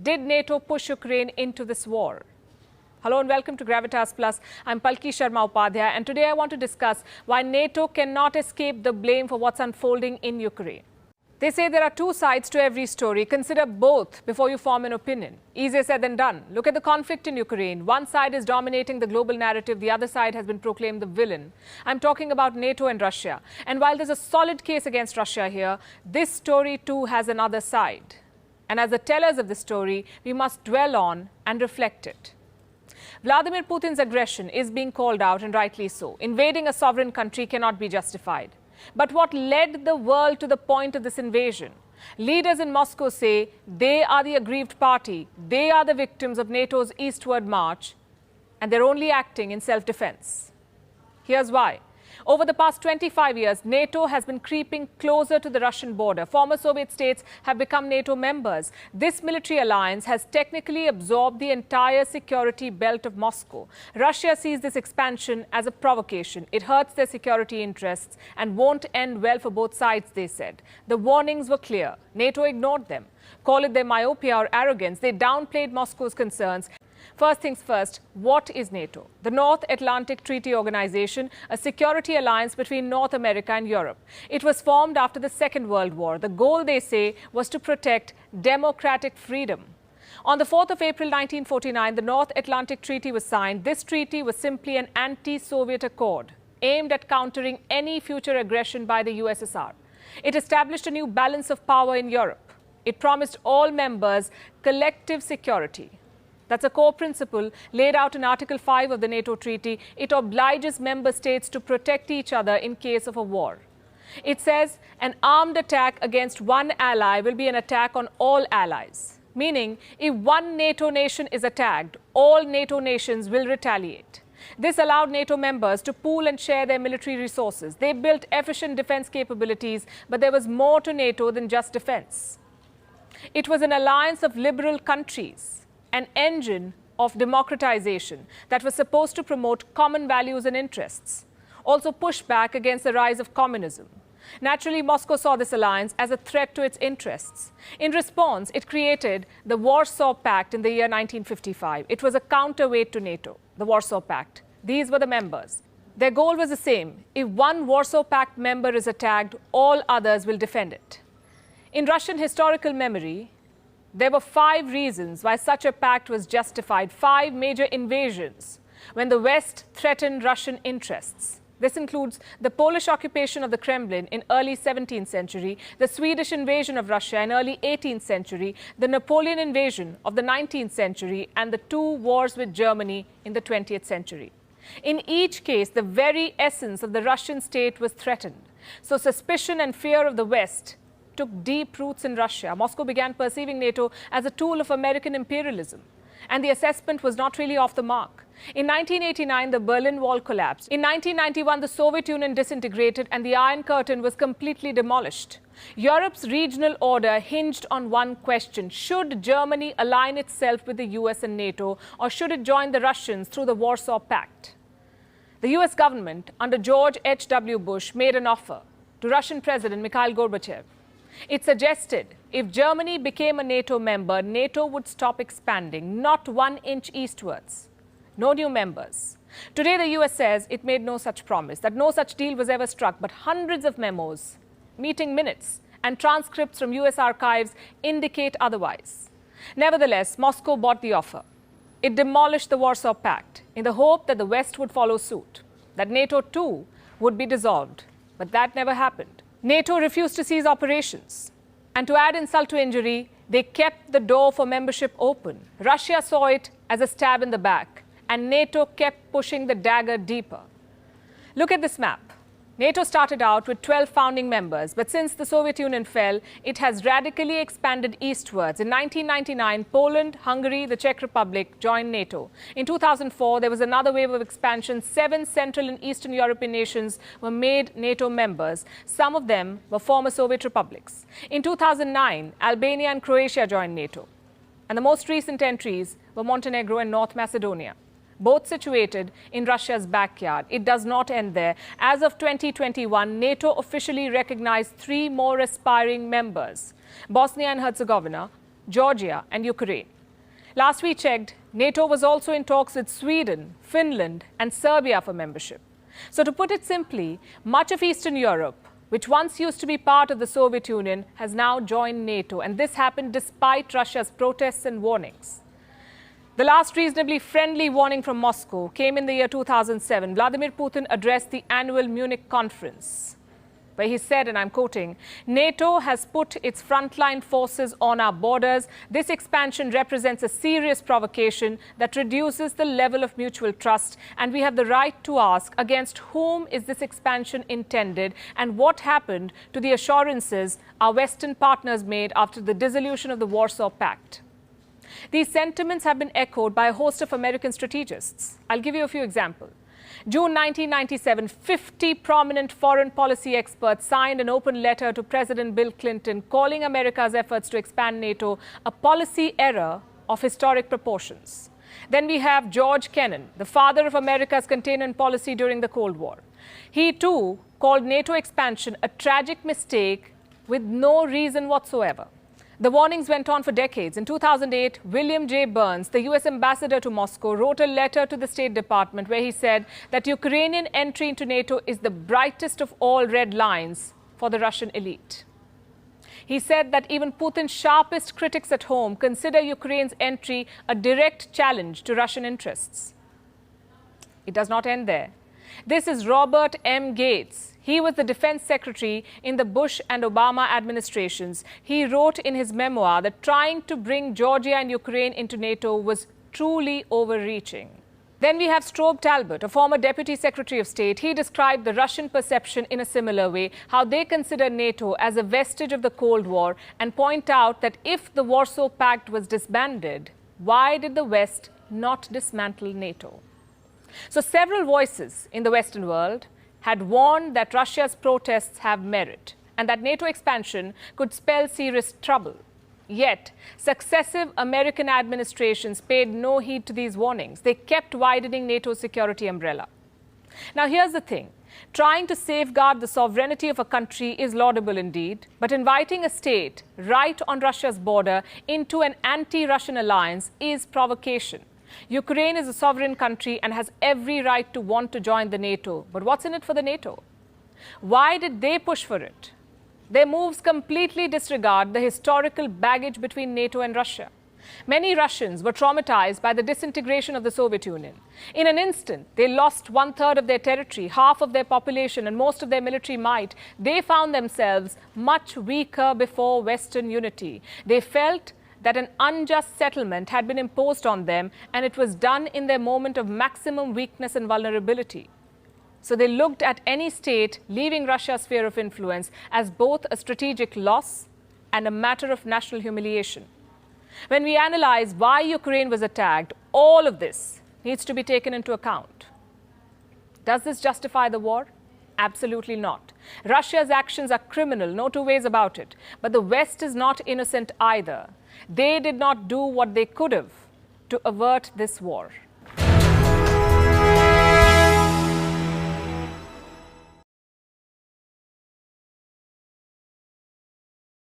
Did NATO push Ukraine into this war? Hello and welcome to Gravitas Plus. I'm Palki Sharma Upadhyay, and today I want to discuss why NATO cannot escape the blame for what's unfolding in Ukraine. They say there are two sides to every story. Consider both before you form an opinion. Easier said than done. Look at the conflict in Ukraine. One side is dominating the global narrative. The other side has been proclaimed the villain. I'm talking about NATO and Russia. And while there's a solid case against Russia here, this story too has another side. And as the tellers of the story, we must dwell on and reflect it. Vladimir Putin's aggression is being called out, and rightly so. Invading a sovereign country cannot be justified. But what led the world to the point of this invasion? Leaders in Moscow say they are the aggrieved party. They are the victims of NATO's eastward march, and they're only acting in self-defense. Here's why. Over the past 25 years, NATO has been creeping closer to the Russian border. Former Soviet states have become NATO members. This military alliance has technically absorbed the entire security belt of Moscow. Russia sees this expansion as a provocation. It hurts their security interests and won't end well for both sides, they said. The warnings were clear. NATO ignored them. Call it their myopia or arrogance. They downplayed Moscow's concerns. First things first, what is NATO? The North Atlantic Treaty Organization, a security alliance between North America and Europe. It was formed after the Second World War. The goal, they say, was to protect democratic freedom. On the 4th of April 1949, the North Atlantic Treaty was signed. This treaty was simply an anti-Soviet accord aimed at countering any future aggression by the USSR. It established a new balance of power in Europe. It promised all members collective security. That's a core principle laid out in Article 5 of the NATO Treaty. It obliges member states to protect each other in case of a war. It says an armed attack against one ally will be an attack on all allies. Meaning, if one NATO nation is attacked, all NATO nations will retaliate. This allowed NATO members to pool and share their military resources. They built efficient defense capabilities, but there was more to NATO than just defense. It was an alliance of liberal countries, an engine of democratization that was supposed to promote common values and interests, also push back against the rise of communism. Naturally, Moscow saw this alliance as a threat to its interests. In response, it created the Warsaw Pact in the year 1955. It was a counterweight to NATO, the Warsaw Pact. These were the members. Their goal was the same. If one Warsaw Pact member is attacked, all others will defend it. In Russian historical memory, there were 5 reasons why such a pact was justified, 5 major invasions when the West threatened Russian interests. This includes the Polish occupation of the Kremlin in early 17th century, the Swedish invasion of Russia in early 18th century, the Napoleon invasion of the 19th century, and the 2 wars with Germany in the 20th century. In each case, the very essence of the Russian state was threatened. So suspicion and fear of the West took deep roots in Russia. Moscow began perceiving NATO as a tool of American imperialism, and the assessment was not really off the mark. In 1989, the Berlin Wall collapsed. In 1991, the Soviet Union disintegrated and the Iron Curtain was completely demolished. Europe's regional order hinged on one question: should Germany align itself with the US and NATO, or should it join the Russians through the Warsaw Pact? The US government, under George H.W. Bush, made an offer to Russian President Mikhail Gorbachev. It suggested if Germany became a NATO member, NATO would stop expanding, not 1 inch eastwards. No new members. Today, the US says it made no such promise, that no such deal was ever struck, but hundreds of memos, meeting minutes, and transcripts from US archives indicate otherwise. Nevertheless, Moscow bought the offer. It demolished the Warsaw Pact in the hope that the West would follow suit, that NATO too would be dissolved. But that never happened. NATO refused to cease operations. And to add insult to injury, they kept the door for membership open. Russia saw it as a stab in the back, and NATO kept pushing the dagger deeper. Look at this map. NATO started out with 12 founding members, but since the Soviet Union fell, it has radically expanded eastwards. In 1999, Poland, Hungary, the Czech Republic joined NATO. In 2004, there was another wave of expansion. 7 Central and Eastern European nations were made NATO members. Some of them were former Soviet republics. In 2009, Albania and Croatia joined NATO. And the most recent entries were Montenegro and North Macedonia, both situated in Russia's backyard. It does not end there. As of 2021, NATO officially recognized 3 more aspiring members: Bosnia and Herzegovina, Georgia and Ukraine. Last we checked, NATO was also in talks with Sweden, Finland and Serbia for membership. So to put it simply, much of Eastern Europe, which once used to be part of the Soviet Union, has now joined NATO. And this happened despite Russia's protests and warnings. The last reasonably friendly warning from Moscow came in the year 2007. Vladimir Putin addressed the annual Munich conference, where he said, and I'm quoting, "NATO has put its frontline forces on our borders. This expansion represents a serious provocation that reduces the level of mutual trust, and we have the right to ask against whom is this expansion intended and what happened to the assurances our Western partners made after the dissolution of the Warsaw Pact." These sentiments have been echoed by a host of American strategists. I'll give you a few examples. June 1997, 50 prominent foreign policy experts signed an open letter to President Bill Clinton calling America's efforts to expand NATO a policy error of historic proportions. Then we have George Kennan, the father of America's containment policy during the Cold War. He too called NATO expansion a tragic mistake with no reason whatsoever. The warnings went on for decades. In 2008, William J. Burns, the U.S. ambassador to Moscow, wrote a letter to the State Department where he said that Ukrainian entry into NATO is the brightest of all red lines for the Russian elite. He said that even Putin's sharpest critics at home consider Ukraine's entry a direct challenge to Russian interests. It does not end there. This is Robert M. Gates. He was the defense secretary in the Bush and Obama administrations. He wrote in his memoir that trying to bring Georgia and Ukraine into NATO was truly overreaching. Then we have Strobe Talbot, a former deputy secretary of state. He described the Russian perception in a similar way, how they consider NATO as a vestige of the Cold War, and point out that if the Warsaw Pact was disbanded, why did the West not dismantle NATO? So several voices in the Western world had warned that Russia's protests have merit and that NATO expansion could spell serious trouble. Yet, successive American administrations paid no heed to these warnings. They kept widening NATO's security umbrella. Now, here's the thing. Trying to safeguard the sovereignty of a country is laudable indeed, but inviting a state right on Russia's border into an anti-Russian alliance is provocation. Ukraine is a sovereign country and has every right to want to join the NATO. But what's in it for the NATO? Why did they push for it? Their moves completely disregard the historical baggage between NATO and Russia. Many Russians were traumatized by the disintegration of the Soviet Union. In an instant, they lost 1/3 of their territory, half of their population, and most of their military might. They found themselves much weaker before Western unity. They felt that an unjust settlement had been imposed on them, and it was done in their moment of maximum weakness and vulnerability. So they looked at any state leaving Russia's sphere of influence as both a strategic loss and a matter of national humiliation. When we analyze why Ukraine was attacked, all of this needs to be taken into account. Does this justify the war? Absolutely not. Russia's actions are criminal, no two ways about it. But the West is not innocent either. They did not do what they could have to avert this war.